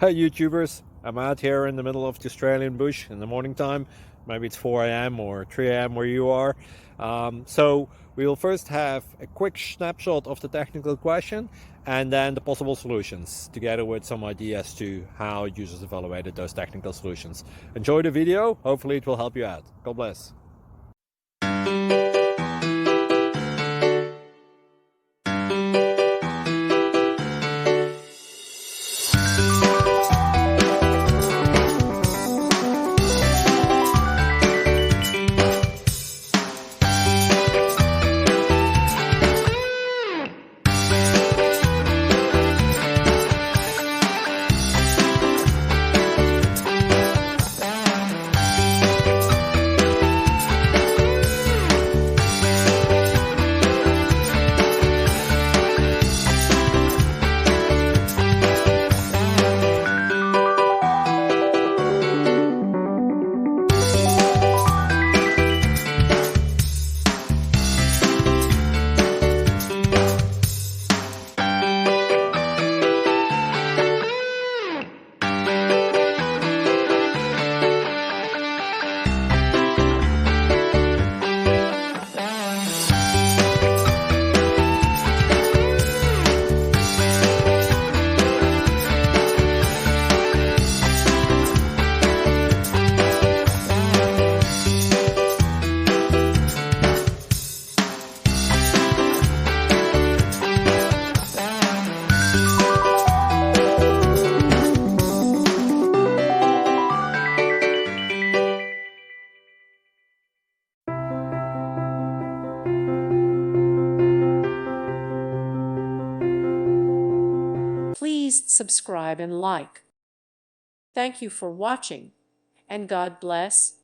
Hi YouTubers, I'm out here in the middle of the Australian bush in the morning time. Maybe it's 4 a.m. or 3 a.m. where you are. So we'll first have a quick snapshot of the technical question and then the possible solutions, together with some ideas to how users evaluated those technical solutions. Enjoy the video, hopefully it will help you out. God bless. Please subscribe and like. Thank you for watching, and God bless.